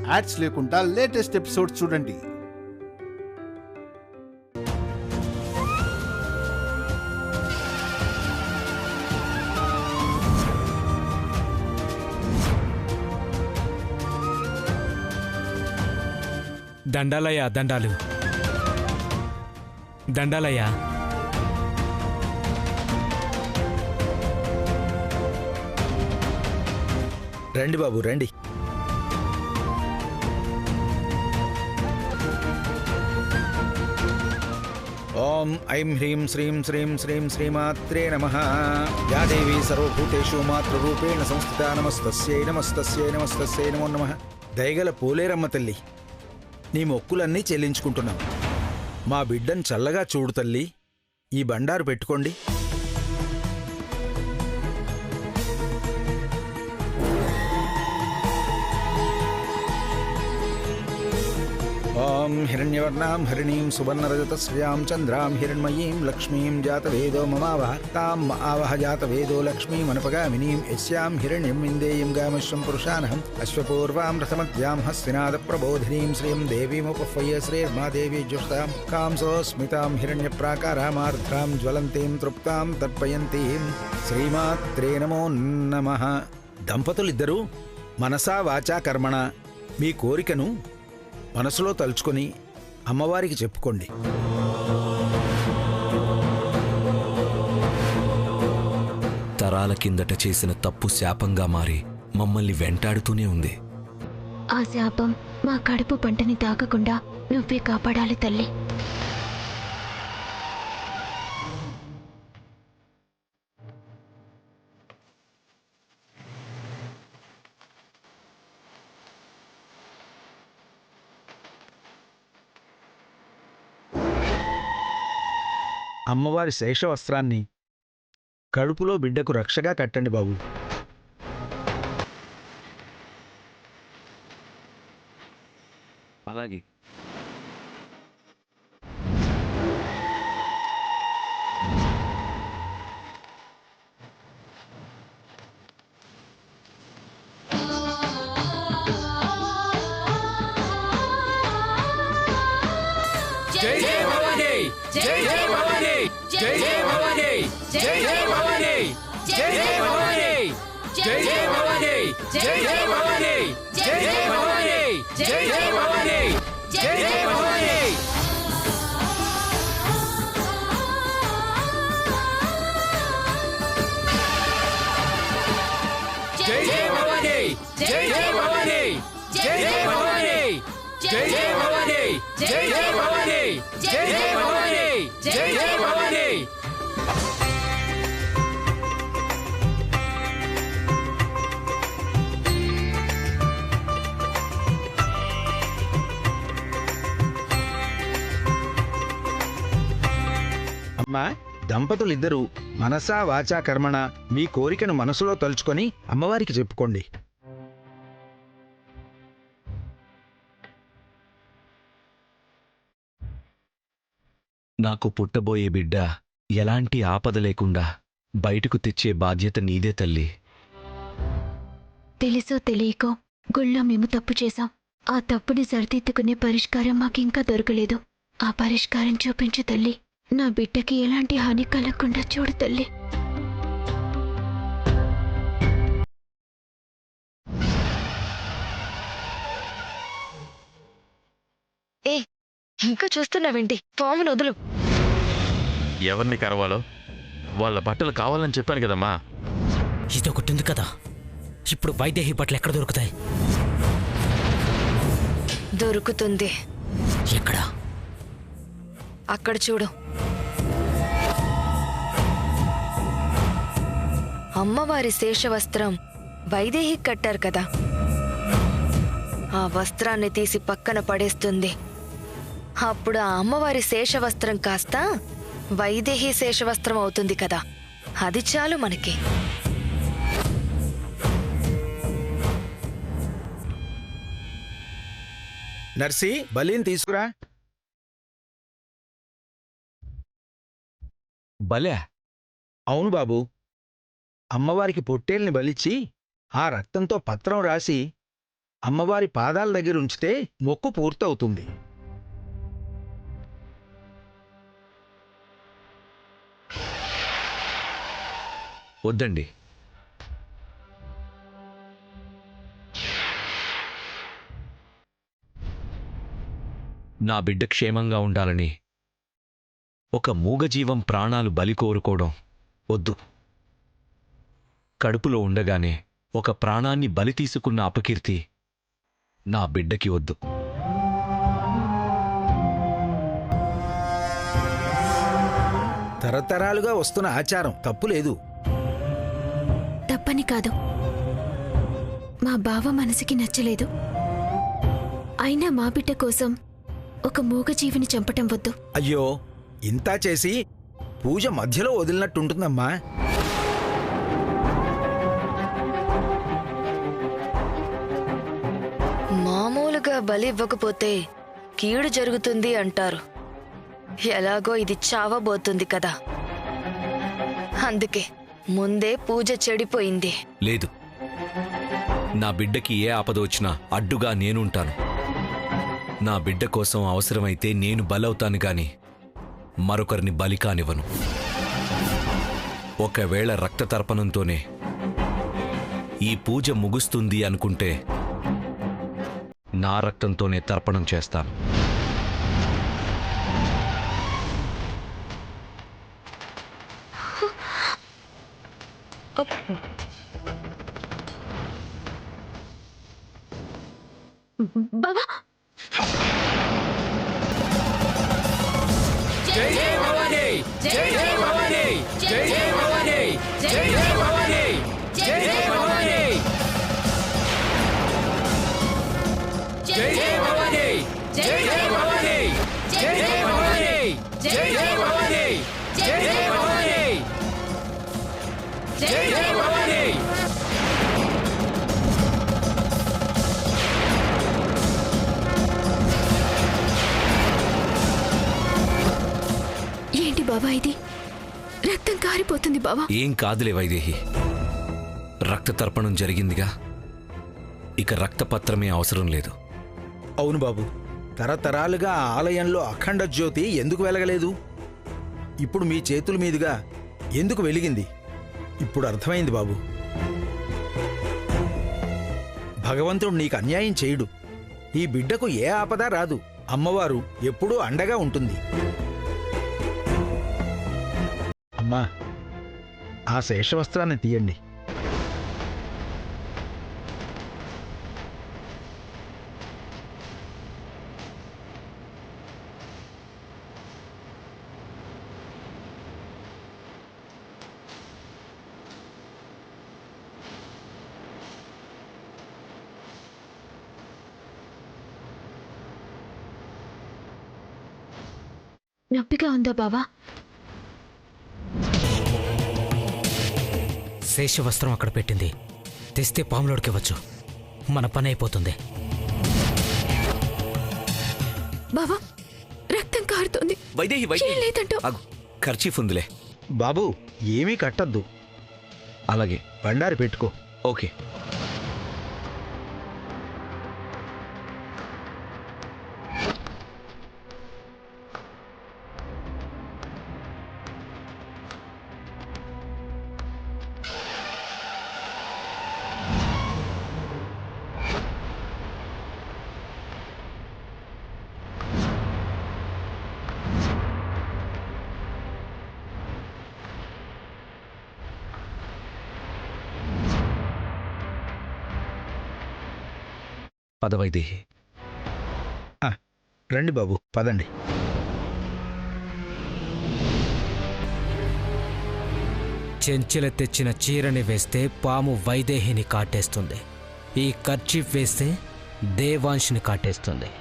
Ads లేకుండా latest episodes చూడండి. దండాలయ్యా, దండాలు. దండాలయ్యా. రండి బాబు, రండి. ఓం ఐం హ్రీం శ్రీం శ్రీం శ్రీం శ్రీమాత్రే నమః. యా దేవీ సర్వభూతేషు మాతృరూపేణ సంస్థితా నమస్తస్యై నమస్తస్యై నమస్తస్యై నమో నమః. దయగల పోలేరమ్మ తల్లి, నీ మొక్కులన్నీ చెల్లించుకుంటున్నాం. మా బిడ్డను చల్లగా చూడు తల్లి. ఈ బండారు పెట్టుకోండి. ఓం హిరణ్యవర్ణాం హరిణీం సువర్ణరజతశ్రియాం చంద్రాం హిరణ్మయీం లక్ష్మీం జాతవేదో మమావహ తాం ఆవహ జాతవేదో లక్ష్మీమనుపగామినీం యస్యాం హిరణ్యం విందేయం గామశ్వం పురుషానహం అశ్వపూర్వాం రథమధ్యాం హస్తినాద ప్రబోధినీం శ్రీం దేవీముపహ్వయ శ్రీర్మాదేవీ జుష్టాం కాంసోస్మితాం హిరణ్యప్రాకారామార్ద్రాం జ్వలంతీం తృప్తాం తర్పయంతీం. శ్రీమాత్రే నమో నమః. దంపతులిద్దరూ మనసా వాచా కర్మణ మీ కోరికను మనసులో తలుచుకొని అమ్మవారికి చెప్పుకోండి. తరాల కిందట చేసిన తప్పు శాపంగా మారి మమ్మల్ని వెంటాడుతూనే ఉంది. ఆ శాపం మా కడుపు పంటని తాకకుండా నువ్వే కాపాడాలి తల్లి. అమ్మవారి శేషవస్త్రాన్ని కడుపులో బిడ్డకు రక్షగా కట్టండి బాబు. అలాగే. జై జై భవానీ, జై జై భవానీ, జై జై భవానీ, జై జై భవానీ, జై జై భవానీ, జై జై భవానీ, జై జై భవానీ, జై జై భవానీ, జై జై భవానీ, జై జై భవానీ. జై జై భవానీ, జై జై భవానీ, జై జై భవానీ, జై జై భవానీ, జై జై భవానీ, జై జై భవానీ, జై జై భవానీ. అమ్మా, దంపతులిద్దరూ మనసా వాచా కర్మణ మీ కోరికను మనసులో తలుచుకొని అమ్మవారికి చెప్పుకోండి. నాకు పుట్టబోయే బిడ్డ ఎలాంటి ఆపద లేకుండా బయటకు తెచ్చే బాధ్యత నీదే తల్లి. తెలుసో తెలియకో గుళ్ళో మేము తప్పు చేశాం. ఆ తప్పుని సరిదిద్దుకునే పరిష్కారం మాకింకా దొరకలేదు. ఆ పరిష్కారం చూపించు తల్లి. నా బిడ్డకి ఎలాంటి హాని కలగకుండా చూడు తల్లి. ఏ ఇంకా చూస్తున్నావేంటి? పామును వదులు. ఎవరిని కరవాలో వాళ్ళ బట్టలు కావాలని చెప్పాను కదమ్మా. ఇదొకటి ఉంది కదా, ఇప్పుడు వైదేహి బట్టలు ఎక్కడ దొరుకుతాయి? దొరుకుతుంది. ఎక్కడ? అక్కడ చూడు. అమ్మవారి శేషవస్త్రం వైదేహి కట్టారు కదా, ఆ వస్త్రాన్ని తీసి పక్కన పడేస్తుంది. అప్పుడు ఆ అమ్మవారి శేషవస్త్రం కాస్త వైదేహి శేషవస్త్రం అవుతుంది కదా. అది చాలు మనకి. నర్సి, బలిని తీసుకురా. భలే. అవును బాబు, అమ్మవారికి పొట్టేల్ని బలిచ్చి ఆ రక్తంతో పత్రం రాసి అమ్మవారి పాదాల దగ్గర ఉంచితే మొక్కు పూర్తవుతుంది. వద్దండి. నా బిడ్డ క్షేమంగా ఉండాలని ఒక మూగజీవం ప్రాణాలు బలి కోరుకోవడం వద్దు. కడుపులో ఉండగానే ఒక ప్రాణాన్ని బలి తీసుకున్న అపకీర్తి నా బిడ్డకి వద్దు. తరతరాలుగా వస్తున్న ఆచారం తప్పులేదు. తప్పని కాదు, మా బావ మనసుకి నచ్చలేదు. అయినా మా బిడ్డ కోసం ఒక మూగజీవిని చంపటం వద్దు. అయ్యో, ఇంతా చేసి పూజ మధ్యలో వదిలినట్టుంటుందమ్మా. మామూలుగా బలి ఇవ్వకపోతే కీడు జరుగుతుంది అంటారు. ఎలాగో ఇది చావబోతుంది కదా, అందుకే ముందే పూజ చెడిపోయింది. లేదు, నా బిడ్డకి ఏ ఆపద వచ్చినా అడ్డుగా నేనుంటాను. నా బిడ్డ కోసం అవసరమైతే నేను బలవుతాను గాని మరొకరిని బలి కానివ్వను. ఒకవేళ రక్తతర్పణంతోనే ఈ పూజ ముగుస్తుంది అనుకుంటే నా రక్తంతోనే తర్పణం చేస్తాను. బావా, జై జై భవానీ, జై జై భవానీ, జై జై భవానీ, జై జై భవానీ, జై జై భవానీ, జై జై భవానీ, జై జై భవానీ, జై జై భవానీ, జై జై భవానీ, జై జై భవానీ, జై జై భవానీ. ఏంటి బావా ఇది? రక్తం కారిపోతుంది బావా. ఏం కాదులే వైదేహి, రక్తతర్పణం జరిగిందిగా, ఇక రక్తపత్రమే అవసరం లేదు. అవును బాబు, తరతరాలుగా ఆ ఆలయంలో అఖండ జ్యోతి ఎందుకు వెలగలేదు? ఇప్పుడు మీ చేతుల మీదుగా ఎందుకు వెలిగింది? ఇప్పుడు అర్థమైంది బాబు. భగవంతుడు నీకు అన్యాయం చేయడు. ఈ బిడ్డకు ఏ ఆపద రాదు. అమ్మవారు ఎప్పుడూ అండగా ఉంటుంది. అమ్మా, ఆ శేషవస్త్రాన్ని తీయండి. నొప్పిగా ఉందా బావా? శేషవస్త్రం అక్కడ పెట్టింది, తెస్తే పాములోడికివ్వచ్చు. మన పని అయిపోతుంది. బావా, రక్తం కారుతోంది. వైదేహి, ఏం లేదంటూ. ఆగు, ఖర్చీఫ్ ఉందిలే. బాబు, ఏమీ కట్టద్దు. అలాగే, బండారి పెట్టుకో. ఓకే. పద వైదేహి. రండి బాబు, పదండి. చెంచెల తెచ్చిన చీరని వేస్తే పాము వైదేహిని కాటేస్తుంది. ఈ కర్చీఫ్ వేస్తే దేవాంశిని కాటేస్తుంది.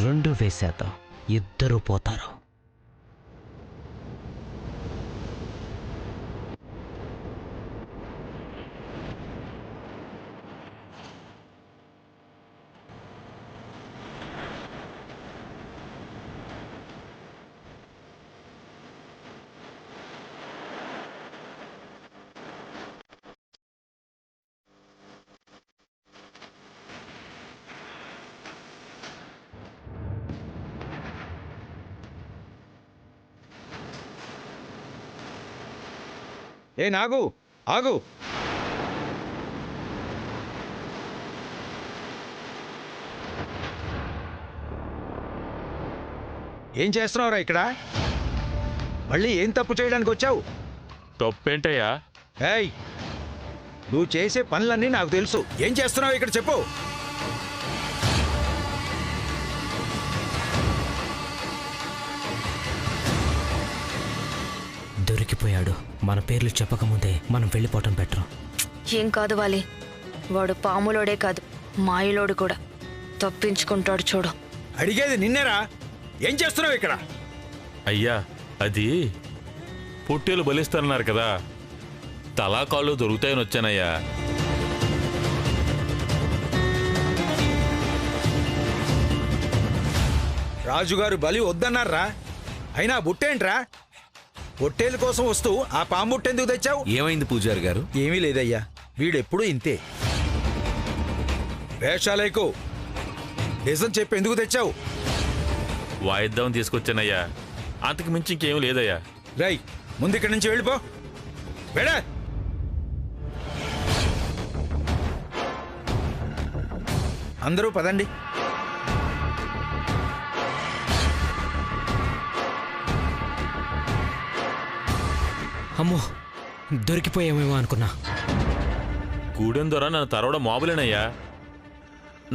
రెండు వేసేద్దాం, ఇద్దరూ పోతారు. ఏ నాగు ఆగు. ఏం చేస్తున్నావురా ఇక్కడ? మళ్ళీ ఏం తప్పు చేయడానికి వచ్చావు? తప్పేంటయ్యా? ఏయ్, నువ్వు చేసే పనులన్నీ నాకు తెలుసు. ఏం చేస్తున్నావు ఇక్కడ చెప్పు. దొరికిపోయాడు. మన పేర్లు చెప్పకముందే మనం వెళ్ళిపోవటం బెటర్. ఏం కాదు వాలి, వాడు పాములోడే కాదు మాయలోడు కూడా. తప్పించుకుంటాడు చూడు. అడిగేది నిన్నేరా. ఏం చేస్తున్నావు ఇక్కడ? అయ్యా, అది పొట్టేలు బలిస్తున్నారు కదా, తలా కాళ్ళు దొరుకుతాయని వచ్చానయ్యా. రాజుగారు బలి వద్దన్నారా? అయినా బుట్టేంట్రా? పొట్టేలు కోసం వస్తూ ఆ పాము బుట్టెందుకు తెచ్చావు? ఏమైంది పూజారి గారు? ఏమీ లేదయ్యా, వీడెప్పుడు ఇంతే. వేషాలేకు నిజం చెప్పి ఎందుకు తెచ్చావు? వాయిద్దాం తీసుకొచ్చానయ్యా, అంతకు మించి ఇంకేం లేదయ్యా. రై, ముందు ఇక్కడి నుంచి వెళ్ళిపో. వెళ్ళ. అందరూ పదండి. అమ్మో, దొరికిపోయామేమో అనుకున్నా. గూడెం ద్వారా నన్ను తరవడం మామూలేనయ్యా.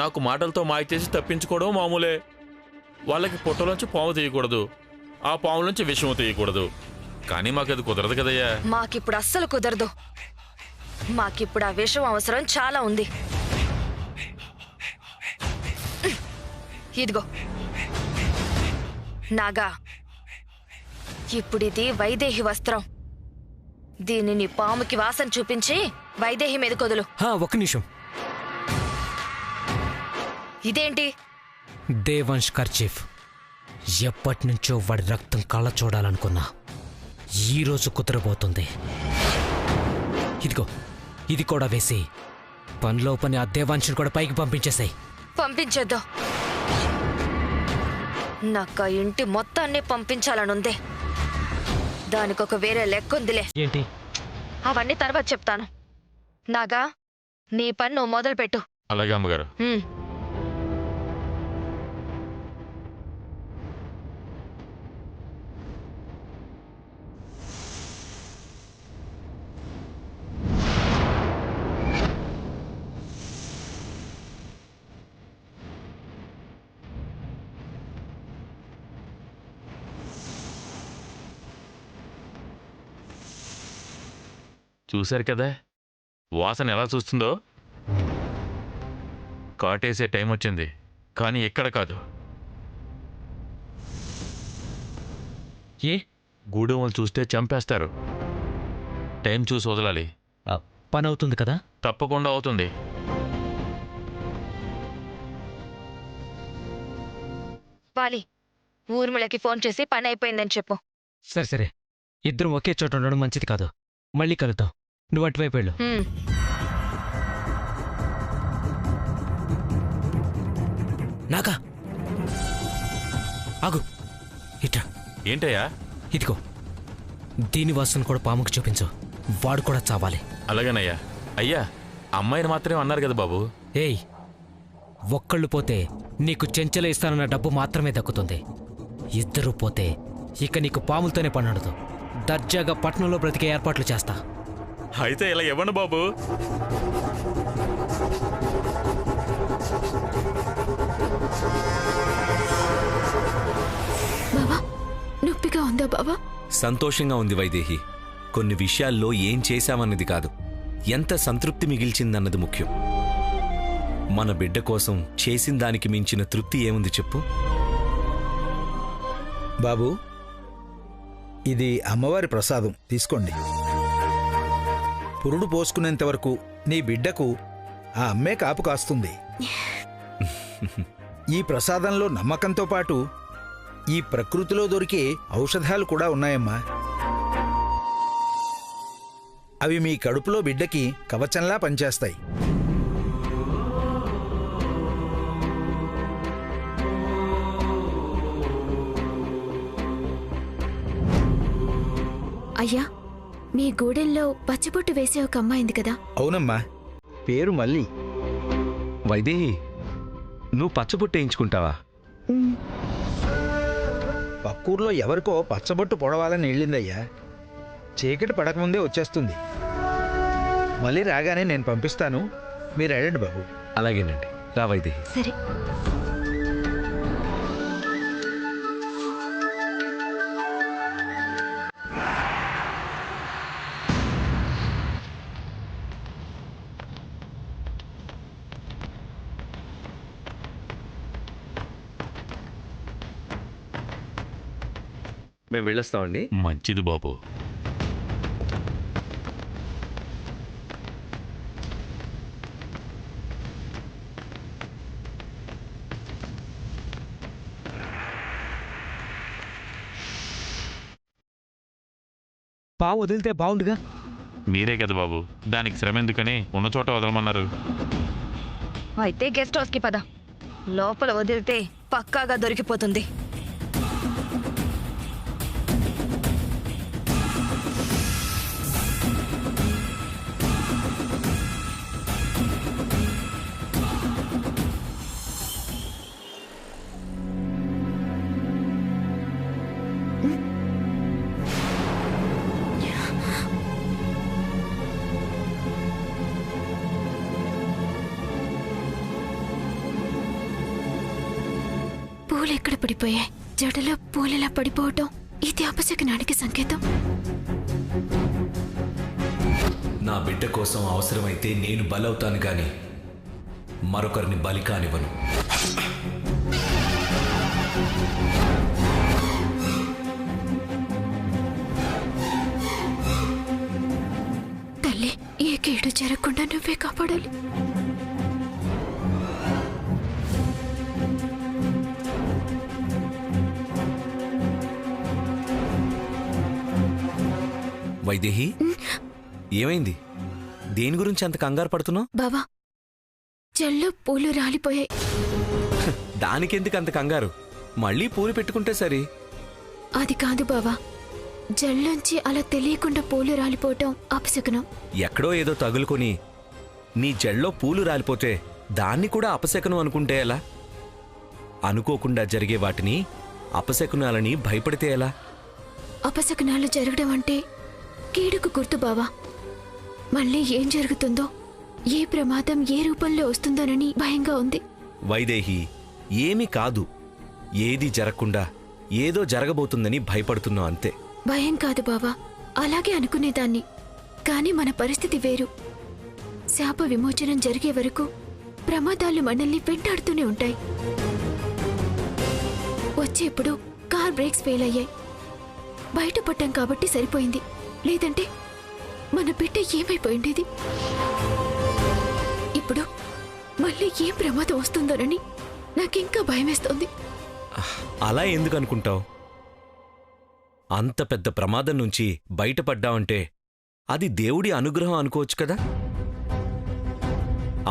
నాకు మాటలతో మాయ చేసి తప్పించుకోవడం మామూలే. వాళ్ళకి పొట్టలోంచి పాము తీయకూడదు, ఆ పాము నుంచి విషము తీయకూడదు. కానీ మాకు అది కుదరదు కదయ్యా. మాకిప్పుడు అస్సలు కుదరదు. మాకిప్పుడు ఆ విషయం అవసరం చాలా ఉంది. ఇదిగో నాగా, ఇప్పుడిది వైదేహి వస్త్రం. దీనిని పాముకి వాసన చూపించి వైదేహి మీద కొదులు. ఒక్క నిమిషం. ఇదేంటి? దేవంశ్ కర్చీఫ్. ఎప్పటి నుంచో వాడి రక్తం కళ్ళ చూడాలనుకున్నా. ఈరోజు కుదరబోతుంది. ఇదిగో, ఇది కూడా వేసి పనిలో పని ఆ దేవాంశుని కూడా పైకి పంపించేసాయి. పంపించేద్దాం. నాకు ఆ ఇంటి మొత్తాన్ని పంపించాలనుంది. దానికొక వేరే లెక్కుందిలే. ఏంటి? అవన్నీ తర్వాత చెప్తాను. నాగా, నీ పని నువ్వు మొదలు పెట్టు. అలాగే అమ్మగారు. చూశారు కదా వాసన ఎలా చూస్తుందో. కాటేసే టైం వచ్చింది, కానీ ఎక్కడ కాదు. ఏ గూడెం వాళ్ళు చూస్తే చంపేస్తారు. టైం చూసి వదలాలి. పని అవుతుంది కదా? తప్పకుండా అవుతుంది. వాలి, ఊర్మిళకి ఫోన్ చేసి పని అయిపోయిందని చెప్పు. సరే సరే, ఇద్దరం ఒకే చోట ఉండడం మంచిది కాదు. మళ్ళీ కలుద్దాం. నువ్వు అటువైపు వెళ్ళు. నాకా, ఆగు. ఇట్రా. ఏంటయ్యా? ఇదిగో, దీని వాసన కూడా పాముకు చూపించు. వాడు కూడా చావాలి. అలాగేనయ్యా. అయ్యా, అమ్మాయిని మాత్రమే అన్నారు కదా బాబు. ఏయ్, ఒక్కళ్ళు పోతే నీకు చెంచల ఇస్తానన్న డబ్బు మాత్రమే దక్కుతుంది. ఇద్దరూ పోతే ఇక నీకు పాములతోనే పనుండదు. దర్జాగా పట్నంలో బ్రతికే ఏర్పాట్లు చేస్తా. అయితే ఇలా ఇవ్వండి బాబు. బావా, నొప్పిగా ఉందా బావా? సంతోషంగా ఉంది వైదేహి. కొన్ని విషయాల్లో ఏం చేశామన్నది కాదు, ఎంత సంతృప్తి మిగిల్చిందన్నది ముఖ్యం. మన బిడ్డ కోసం చేసిన దానికి మించిన తృప్తి ఏముంది చెప్పు? బాబు, ఇది అమ్మవారి ప్రసాదం, తీసుకోండి. పురుడు పోసుకునేంత వరకు నీ బిడ్డకు ఆ అమ్మే కాపు కాస్తుంది. ఈ ప్రసాదంలో నమ్మకంతో పాటు ఈ ప్రకృతిలో దొరికే ఔషధాలు కూడా ఉన్నాయమ్మా. అవి మీ కడుపులో బిడ్డకి కవచంలా పనిచేస్తాయి. అయ్యా, మీ గూడెంలో పచ్చబొట్టు వేసే ఒక అమ్మాయింది కదా? అవునమ్మా, పేరు మళ్ళీ. వైదేహి, నువ్వు పచ్చబొట్టేయించుకుంటావా? పక్కూర్లో ఎవరికో పచ్చబొట్టు పొడవాలని వెళ్ళిందయ్యా. చీకటి పడకముందే వచ్చేస్తుంది. మళ్ళీ రాగానే నేను పంపిస్తాను, మీరు వెళ్ళండి బాబు. అలాగేనండి, రా వైదేహి. సరే. మేము వెళ్ళొస్తామండి. మంచిది బాబు. పావు వదిలితే బాగుండుగా. మీరే కదా బాబు దానికి శ్రమ ఎందుకని ఉన్న చోట వదలమన్నారు. అయితే గెస్ట్ హౌస్కి పద. లోపల వదిలితే పక్కాగా దొరికిపోతుంది. పూలు ఎక్కడ పడిపోయాయి? జడలో పూలలా పడిపోవటం ఇది అపశకనానికి సంకేతం. నా బిడ్డ కోసం అవసరమైతే నేను బలవుతాను గాని మరొకరిని బలి కానివ్వను. తల్లి, ఏ కీడు జరగకుండా నువ్వే కాపాడాలి. వైదేహి, ఏమైంది? దేని గురించి అంత కంగారు పడుతున్నావు? బావా, చెల్లో పూలు రాలిపోయాయి. దానికెందుకు అంత కంగారు? మళ్ళీ పూలు పెట్టుకుంటే సరి. అది కాదు బావా, జల్లోంచి అలా తెలియకుండా పూలు రాలిపోవటం అపశకునం. ఎక్కడో ఏదో తగులుకొని నీ జల్లో పూలు రాలిపోతే దాన్ని కూడా అపశకునం అనుకుంటే ఎలా? అనుకోకుండా జరిగే వాటిని అపశకునాలని భయపడితే ఎలా? అపశకునాలు జరగడం అంటే కీడుకు గుర్తు బావా. మళ్ళీ ఏం జరుగుతుందో, ఏ ప్రమాదం ఏ రూపంలో వస్తుందోనని భయంగా ఉంది. వైదేహి, ఏమీ కాదు. ఏది జరగకుండా ఏదో జరగబోతుందని భయపడుతున్నావు అంతే. భయం కాదు బావా, అలాగే అనుకునేదాన్ని. కాని మన పరిస్థితి వేరు. శాప విమోచనం జరిగే వరకు ప్రమాదాలు మనల్ని వెంటాడుతూనే ఉంటాయి. వచ్చేప్పుడు కార్ బ్రేక్స్ ఫెయిల్ అయ్యాయి. బయటపడ్డాం కాబట్టి సరిపోయింది. లేదంటే మన బిడ్డ ఏమైపోయిండేది? ఇప్పుడు మళ్ళీ ఏం ప్రమాదం వస్తుందోనని నాకింకా భయమేస్తోంది. అలా ఎందుకు అనుకుంటావు? అంత పెద్ద ప్రమాదం నుంచి బయటపడ్డావంటే అది దేవుడి అనుగ్రహం అనుకోవచ్చు కదా.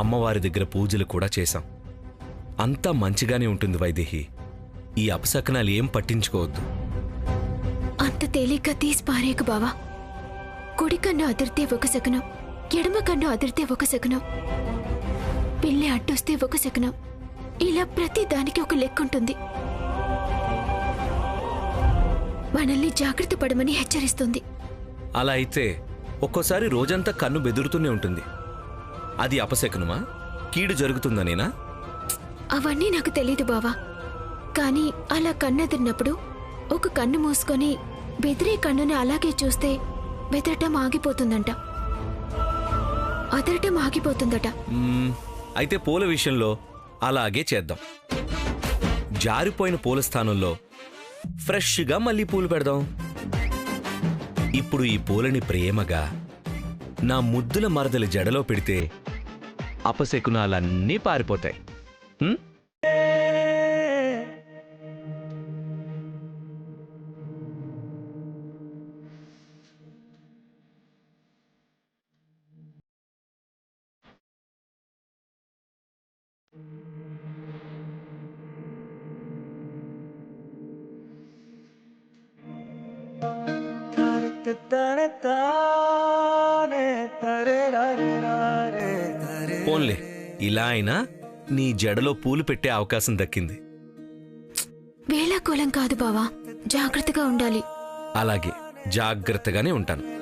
అమ్మవారి దగ్గర పూజలు కూడా చేశాం. అంతా మంచిగానే ఉంటుంది వైదేహి. ఈ అపశకనాలు ఏం పట్టించుకోవద్దు. అంత తేలిగ్గా తీసి పారేకు బావా. కుడి కన్ను అదిరితే ఒక శకునం, ఎడమ కన్ను అదిరితే ఒక శకునం, పిల్లి అడ్డొస్తే ఒక శకునం. ఇలా ప్రతి దానికి ఒక లెక్కుంటుంది. మనల్ని జాగ్రత్త పడమని హెచ్చరిస్తుంది. అలా అయితే ఒక్కోసారి రోజంతా కన్ను బెదురుతూనే ఉంటుంది. అది అపశకునమా? కీడు జరుగుతుందనేనా? అవన్నీ నాకు తెలీదు బావా. కానీ అలా కన్నెదిరినప్పుడు ఒక కన్ను మూసుకొని బెదిరే కన్నుని అలాగే చూస్తే బెదరటం ఆగిపోతుందంట, అదరటం ఆగిపోతుందట. అయితే పూల విషయంలో అలాగే చేద్దాం. జారిపోయిన పూల స్థానంలో ఫ్రెష్గా మళ్ళీ పూలు పెడదాం. ఇప్పుడు ఈ పూలని ప్రేమగా నా ముద్దుల మరదలి జడలో పెడితే అపశకునాలన్నీ పారిపోతాయి. పోన్లే, ఇలా అయినా నీ జడలో పూలు పెట్టే అవకాశం దక్కింది. వేళాకోళం కాదు బావా, జాగ్రత్తగా ఉండాలి. అలాగే, జాగ్రత్తగానే ఉంటాను.